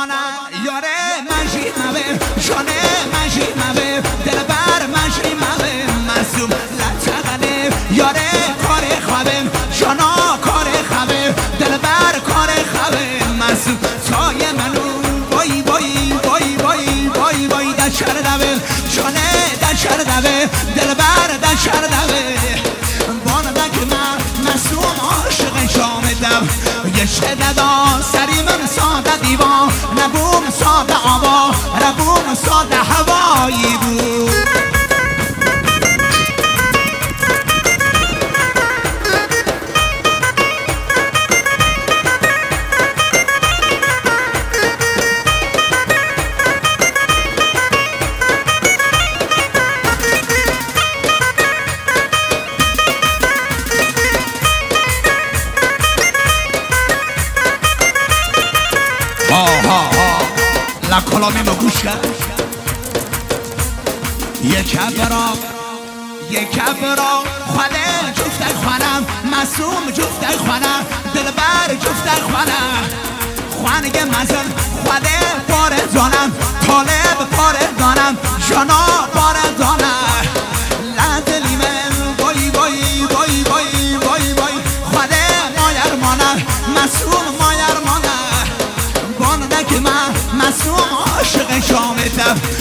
قربانه یاره مجی مبه شانه مجی مبه دلبر مجی مبه مسوم لچغنه یاره کار خوابه شانا کار خوابه دلبر کار خوابه مسوم سایه منو وای وای وای وای وای وای دشر دوه شانه دشر دوه دلبر دشر دوه بانده که من مسوم عاشق شام دو یه شددا سری من ساده دیوان نبوم ساده آبا ربوم ساده هوایی بود کلامی ما گوش کرد یک برا خاله جفته خوانم مسوم جفته خوانم دلبر جفته خوانم خوانگه مزل خاله پاره دانم طالب پاره دانم جانا پاره دانم لندلی من وای وای وای وای وای وای خاله مایر مانم مسوم مایر مانم بانده که من مسوم عاشق شامتم